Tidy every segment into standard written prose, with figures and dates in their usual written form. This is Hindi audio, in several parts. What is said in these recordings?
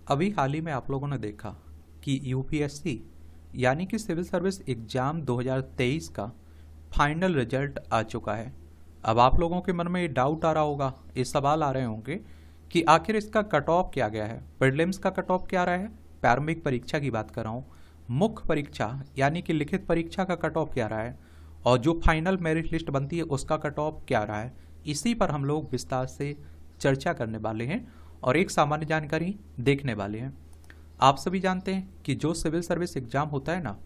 अभी हाल ही में आप लोगों ने देखा कि यूपीएससी यानी कि सिविल सर्विस एग्जाम 2023 का फाइनल रिजल्ट आ चुका है। अब आप लोगों के मन में ये डाउट आ रहा होगा, ये सवाल आ रहे होंगे कि आखिर इसका कट ऑफ क्या गया है। प्रीलिम्स का कट ऑफ क्या रहा है, प्रारंभिक परीक्षा की बात कर रहा हूँ, मुख्य परीक्षा यानी कि लिखित परीक्षा का कट ऑफ क्या रहा है, और जो फाइनल मेरिट लिस्ट बनती है उसका कट ऑफ क्या रहा है। इसी पर हम लोग विस्तार से चर्चा करने वाले हैं और एक सामान्य जानकारी देखने वाले हैं। आप सभी जानते हैं कि जो सिविल सर्विस एग्जाम होता है ना,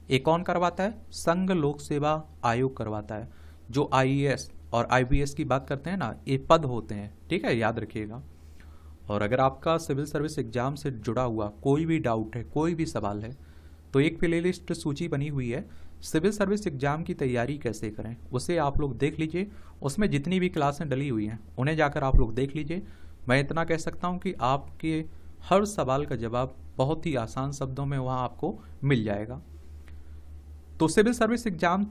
ये कौन करवाता है? संघ लोक सेवा आयोग करवाता है। जो आईएएस और आईपीएस की बात करते हैं ना, ये पद होते हैं, ठीक है, याद रखिएगा। और अगर आपका सिविल सर्विस एग्जाम से जुड़ा हुआ कोई भी डाउट है, कोई भी सवाल है, तो एक प्लेलिस्ट सूची बनी हुई है सिविल सर्विस एग्जाम की तैयारी कैसे करें, उसे आप लोग देख लीजिए। उसमें जितनी भी क्लासें डली हुई हैं उन्हें जाकर आप लोग देख लीजिए। मैं इतना कह सकता हूं कि आपके हर सवाल का जवाब बहुत ही आसान शब्दों में वहां आपको मिल जाएगा। तो सिविल सर्विस एग्जाम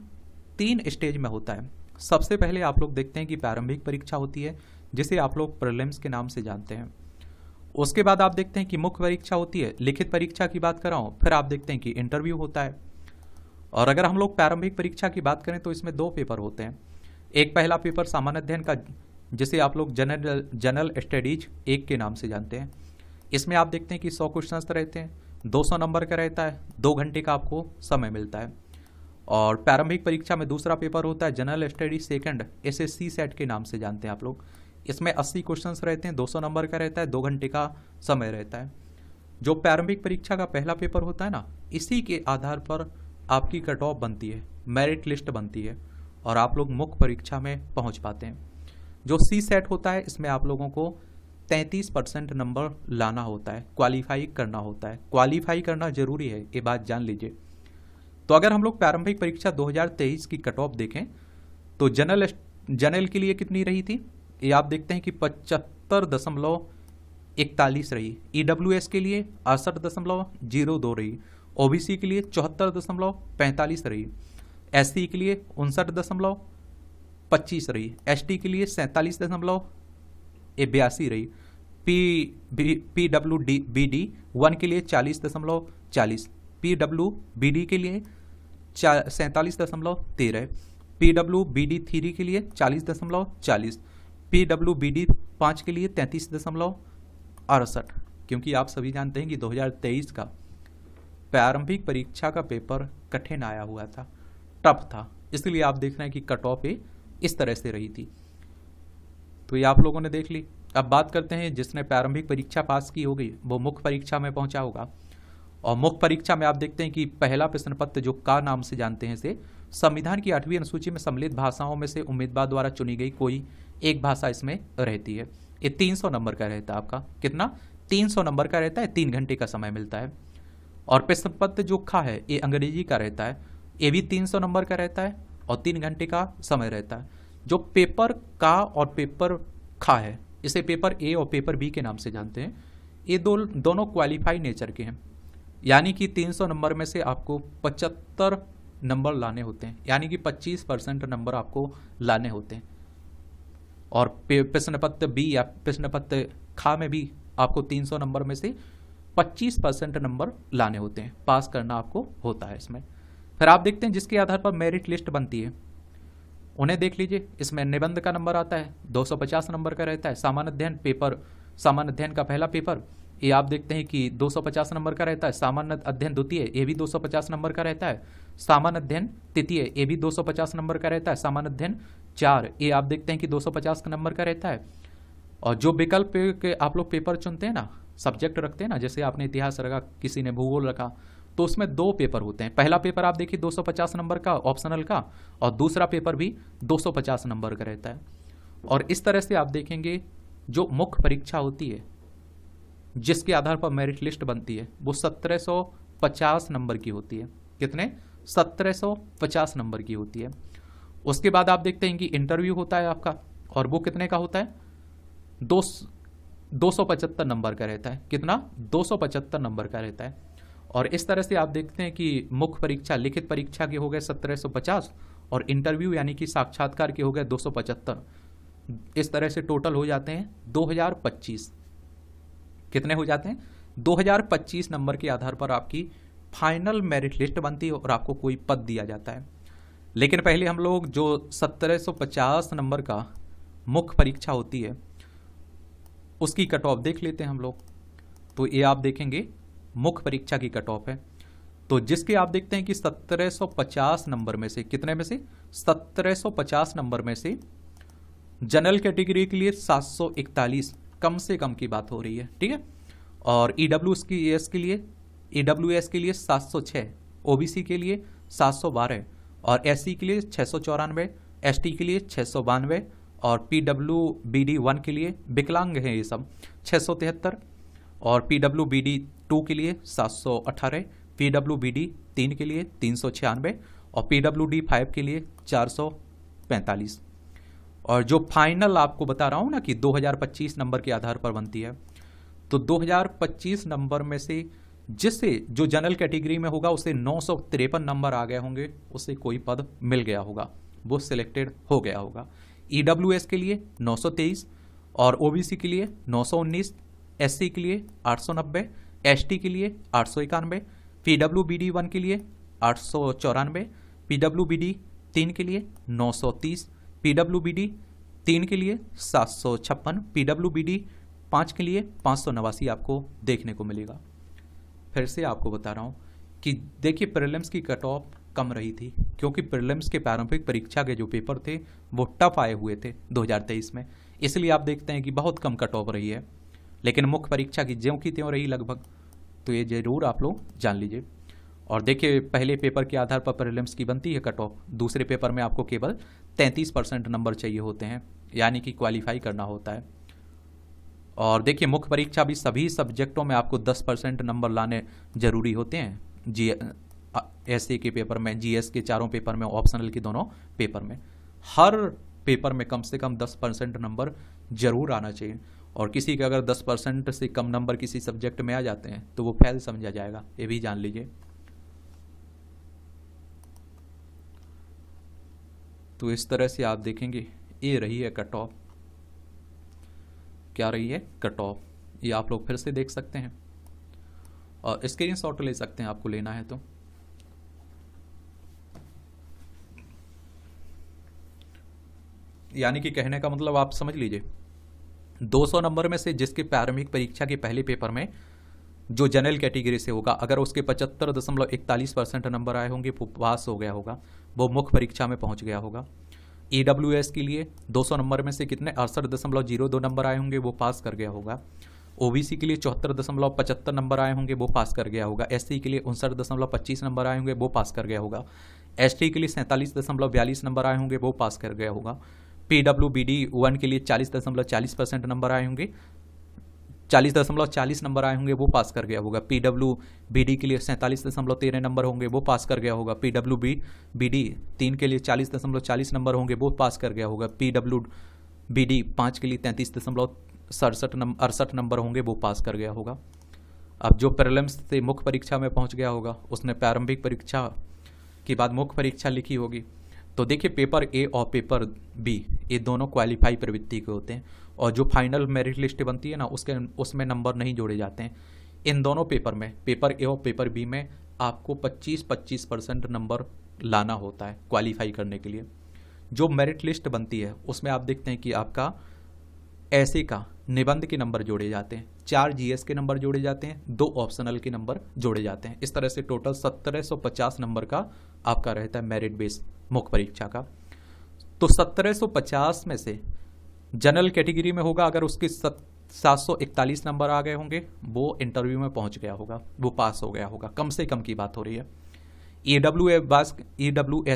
3 स्टेज में होता है। सबसे पहले आप लोग देखते हैं कि प्रारंभिक परीक्षा होती है, जिसे आप लोग प्रीलिम्स के नाम से जानते हैं। उसके बाद आप देखते हैं कि मुख्य परीक्षा होती है, लिखित परीक्षा की बात कर रहा हूँ। फिर आप देखते हैं कि इंटरव्यू होता है। और अगर हम लोग प्रारंभिक परीक्षा की बात करें तो इसमें 2 पेपर होते हैं। एक पहला पेपर सामान्य अध्ययन का, जिसे आप लोग जनरल स्टडीज 1 के नाम से जानते हैं। इसमें आप देखते हैं कि 100 क्वेश्चन रहते हैं, 200 नंबर का रहता है, 2 घंटे का आपको समय मिलता है। और प्रारंभिक परीक्षा में दूसरा पेपर होता है general studies second, SSC set के नाम से जानते हैं आप लोग। इसमें 80 क्वेश्चन रहते हैं, 200 नंबर का रहता है, 2 घंटे का समय रहता है। जो प्रारंभिक परीक्षा का पहला पेपर होता है ना, इसी के आधार पर आपकी कट ऑफ बनती है, मेरिट लिस्ट बनती है और आप लोग मुख्य परीक्षा में पहुंच पाते हैं। जो सी सेट होता है, इसमें आप लोगों को 33% नंबर लाना होता है, क्वालिफाई करना होता है। क्वालिफाई करना जरूरी है, ये बात जान लीजिए। तो अगर हम लोग प्रारंभिक परीक्षा 2023 की कट ऑफ देखें तो जनरल के लिए कितनी रही थी, ये आप देखते हैं कि 75.41 रही। ईडब्ल्यूएस के लिए 68.02 रही। ओबीसी के लिए 74.45 रही। एससी के लिए 59.25 रही। एसटी के लिए 47.82 रही। पीडब्ल्यूबीडी 1 के लिए 40.40। पीडब्ल्यूबीडी के लिए 47.13। पीडब्ल्यूबीडी 3 के लिए 40.40। पीडब्ल्यूबीडी 5 के लिए 33.68। क्योंकि आप सभी जानते हैं कि 2023 का प्रारंभिक परीक्षा का पेपर कठिन आया हुआ था, टफ था, इसलिए आप देख रहे हैं कि कट ऑफ इस तरह से रही थी। तो ये आप लोगों ने देख ली। अब बात करते हैं जिसने प्रारंभिक परीक्षा पास की होगी वो मुख्य परीक्षा में पहुंचा होगा। और मुख्य परीक्षा में आप देखते हैं कि पहला प्रश्न पत्र, जो का नाम से जानते हैं, से संविधान की 8वीं अनुसूची में सम्मिलित भाषाओं में से उम्मीदवार द्वारा चुनी गई कोई एक भाषा इसमें रहती है। ये 300 नंबर का रहता है आपका। कितना? 300 नंबर का रहता है, 3 घंटे का समय मिलता है। और प्रश्न पत्र जो खा है ये अंग्रेजी का रहता है, ये भी 300 नंबर का रहता है और 3 घंटे का समय रहता है। जो पेपर का और पेपर खा है, इसे पेपर ए और पेपर बी के नाम से जानते हैं। ये दोनों क्वालिफाई नेचर के हैं, यानी कि 300 नंबर में से आपको 75 नंबर लाने होते हैं, यानी कि 25% नंबर आपको लाने होते हैं। और प्रश्न पत्र बी या प्रश्न पत्र खा में भी आपको 300 नंबर में से 25% नंबर लाने होते हैं, पास करना आपको होता है इसमें। फिर आप देखते हैं जिसके आधार पर मेरिट लिस्ट बनती है, उन्हें देख लीजिए। इसमें निबंध का नंबर आता है, 250 नंबर का रहता है। सामान्य अध्ययन का पहला पेपर, ये आप देखते हैं कि 250 नंबर का रहता है। सामान्य अध्ययन द्वितीय, ये भी 250 नंबर का रहता है। सामान्य अध्ययन तृतीय, ये भी 250 नंबर का रहता है। सामान्य अध्ययन 4, ये आप देखते हैं कि 250 नंबर का रहता है। और जो विकल्प के आप लोग पेपर चुनते हैं ना, सब्जेक्ट रखते हैं ना, जैसे आपने इतिहास रखा, किसी ने भूगोल रखा, तो उसमें 2 पेपर होते हैं। पहला पेपर आप देखिए 250 नंबर का ऑप्शनल का, और दूसरा पेपर भी 250 नंबर का रहता है। और इस तरह से आप देखेंगे जो मुख्य परीक्षा होती है, जिसके आधार पर मेरिट लिस्ट बनती है, वो 1750 नंबर की होती है। कितने? 1750 नंबर की होती है। उसके बाद आप देखते हैं कि इंटरव्यू होता है आपका, और वो कितने का होता है? 275 नंबर का रहता है। कितना? 275 नंबर का रहता है। और इस तरह से आप देखते हैं कि मुख्य परीक्षा, लिखित परीक्षा के हो गए 1750 और इंटरव्यू यानी कि साक्षात्कार के हो गए 275। इस तरह से टोटल हो जाते हैं 2025। कितने हो जाते हैं? 2025 नंबर के आधार पर आपकी फाइनल मेरिट लिस्ट बनती है और आपको कोई पद दिया जाता है। लेकिन पहले हम लोग जो 1750 नंबर का मुख्य परीक्षा होती है उसकी कट ऑफ देख लेते हैं हम लोग। तो ये आप देखेंगे मुख्य परीक्षा की कट ऑफ है, तो जिसके आप देखते हैं कि 1750 नंबर में से कितने में से 1750 नंबर में से जनरल कैटेगरी के लिए 741 कम से कम की बात हो रही है, ठीक है। और ईडब्ल्यूएस के लिए 706, ओबीसी के लिए 712 और एससी के लिए 694, एसटी के लिए 692 और पीडब्ल्यूबीडी 1 के लिए विकलांग हैं ये सब 673 और पीडब्ल्यूबीडी 2 के लिए 718, पीडब्ल्यूबीडी 3 के लिए 396 और पीडब्ल्यूडी 5 के लिए 445। और जो फाइनल आपको बता रहा हूं ना कि 2025 नंबर के आधार पर बनती है, तो 2025 नंबर में से जिससे जो जनरल कैटेगरी में होगा उसे 953 नंबर आ गए होंगे, उसे कोई पद मिल गया होगा, वो सिलेक्टेड हो गया होगा। ईडब्ल्यूएस के लिए 923 और ओबीसी के लिए 919, एससी के लिए 890, एसटी के लिए 891, पीडब्ल्यूबीडी 1 के लिए 894, पीडब्ल्यूबीडी 3 के लिए 930, पीडब्ल्यूबीडी 3 के लिए 756, पीडब्ल्यूबीडी 5 के लिए 589 आपको देखने को मिलेगा। फिर से आपको बता रहा हूँ कि देखिए प्रीलिम्स की कट ऑफ कम रही थी, क्योंकि प्रीलिम्स के प्रारंभिक परीक्षा के जो पेपर थे वो टफ आए हुए थे 2023 में, इसलिए आप देखते हैं कि बहुत कम कट ऑफ रही है। लेकिन मुख्य परीक्षा की ज्यों की त्यों रही लगभग, तो ये जरूर आप लोग जान लीजिए। और देखिए पहले पेपर के आधार पर प्रीलिम्स की बनती है कट ऑफ, दूसरे पेपर में आपको केवल 33% नंबर चाहिए होते हैं, यानी कि क्वालिफाई करना होता है। और देखिए मुख्य परीक्षा भी सभी सब्जेक्टों में आपको 10% नंबर लाने जरूरी होते हैं, एसए के पेपर में, जीएस के चारों पेपर में, ऑप्शनल के दोनों पेपर में, हर पेपर में कम से कम 10% नंबर जरूर आना चाहिए। और किसी के अगर 10% से कम नंबर किसी सब्जेक्ट में आ जाते हैं तो वो फेल समझा जाएगा, ये भी जान लीजिए। तो इस तरह से आप देखेंगे ये रही है कट ऑफ, क्या रही है कट ऑफ, ये आप लोग फिर से देख सकते हैं और स्क्रीनशॉट ले सकते हैं आपको लेना है तो। यानी कि कहने का मतलब आप समझ लीजिए 200 नंबर में से जिसके प्रारंभिक परीक्षा के पहले पेपर में जो जनरल कैटेगरी से होगा, अगर उसके 75.41% नंबर आए होंगे वो पास हो गया होगा, वो मुख्य परीक्षा में पहुंच गया होगा। ईडब्ल्यूएस के लिए 200 नंबर में से कितने 68.02 नंबर आए होंगे वो पास कर गया होगा। ओबीसी के लिए 74.75 नंबर आए होंगे वो पास कर गया होगा। एससी के लिए 59.25 नंबर आए होंगे वो पास कर गया होगा। एसटी के लिए 47.42 नंबर आए होंगे वो पास कर गया होगा। पीडब्ल्यूबीडी 1 के लिए 40.40% नंबर आए होंगे, 40.40 नंबर आए होंगे वो पास कर गया होगा। पीडब्ल्यूबीडी के लिए 47.13 नंबर होंगे वो पास कर गया होगा। पीडब्ल्यूबीडी 3 के लिए 40.40 नंबर होंगे वो पास कर गया होगा। पीडब्ल्यूबीडी 5 के लिए 33.68 नंबर होंगे वो पास कर गया होगा। अब जो प्रीलिम्स से मुख्य परीक्षा में पहुंच गया होगा उसने प्रारंभिक परीक्षा के बाद मुख्य परीक्षा लिखी होगी, तो देखिए पेपर ए और पेपर बी ये दोनों क्वालिफाई प्रवृत्ति के होते हैं, और जो फाइनल मेरिट लिस्ट बनती है ना उसमें नंबर नहीं जोड़े जाते हैं। इन दोनों पेपर में, पेपर ए और पेपर बी में आपको 25% नंबर लाना होता है क्वालिफाई करने के लिए। जो मेरिट लिस्ट बनती है उसमें आप देखते हैं कि आपका ऐसे का निबंध के नंबर जोड़े जाते हैं, 4 जीएस के नंबर जोड़े जाते हैं, 2 ऑप्शनल के नंबर जोड़े जाते हैं। इस तरह से टोटल 1750 नंबर का आपका रहता है मेरिट बेस मुख्य परीक्षा का। तो 1750 में से जनरल कैटेगरी में होगा, अगर उसके 741 नंबर आ गए होंगे वो इंटरव्यू में पहुंच गया होगा, वो पास हो गया होगा, कम से कम की बात हो रही है। ईडब्ल्यूएस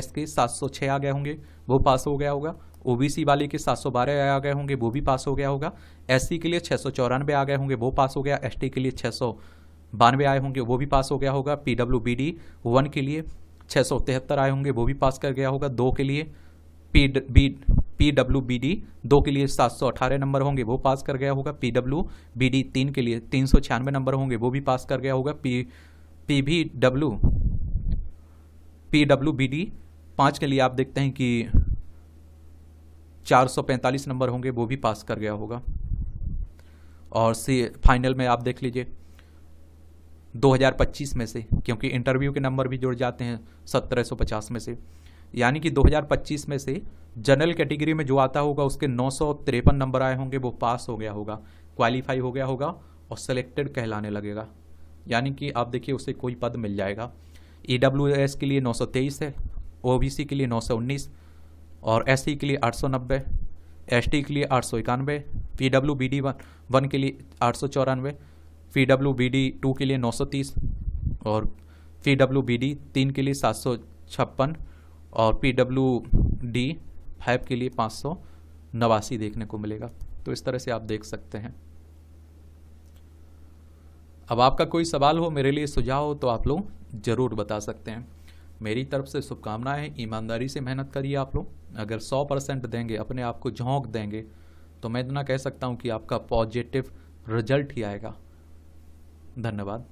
के 706 आ गए होंगे वो पास हो गया होगा। ओबीसी वाले के 712 आ गए होंगे वो भी पास हो गया होगा। एससी के लिए 694 आ गए होंगे वो पास हो गया। एसटी के लिए 692 आए होंगे वो भी पास हो गया होगा। पीडब्ल्यूबीडी 1 के लिए 673 आए होंगे वो भी पास कर गया होगा। 2 के लिए पीडब्ल्यूबीडी 2 के लिए 718 नंबर होंगे वो पास कर गया होगा। पीडब्ल्यूबीडी 3 के लिए 396 नंबर होंगे वो भी पास कर गया होगा। पीडब्ल्यूबीडी 5 के लिए आप देखते हैं कि 445 नंबर होंगे वो भी पास कर गया होगा। और सी फाइनल में आप देख लीजिए 2025 में से, क्योंकि इंटरव्यू के नंबर भी जुड़ जाते हैं 1750 में से। यानी कि 2025 में से जनरल कैटेगरी में जो आता होगा उसके 953 नंबर आए होंगे, वो पास हो गया होगा, क्वालिफाई हो गया होगा और सेलेक्टेड कहलाने लगेगा। यानी कि आप देखिए उसे कोई पद मिल जाएगा। EWS के लिए 923 है, OBC के लिए 919 और SC के लिए 890, ST के लिए 891, PWBD 1 के लिए 894, PWBD 2 के लिए 930 और PWBD 3 के लिए 756 और PWD 5 के लिए 589 देखने को मिलेगा। तो इस तरह से आप देख सकते हैं। अब आपका कोई सवाल हो, मेरे लिए सुझाव हो, तो आप लोग ज़रूर बता सकते हैं। मेरी तरफ से शुभकामनाएं, ईमानदारी से मेहनत करिए आप लोग। अगर 100% देंगे, अपने आप को झोंक देंगे, तो मैं इतना कह सकता हूं कि आपका पॉजिटिव रिजल्ट ही आएगा। धन्यवाद।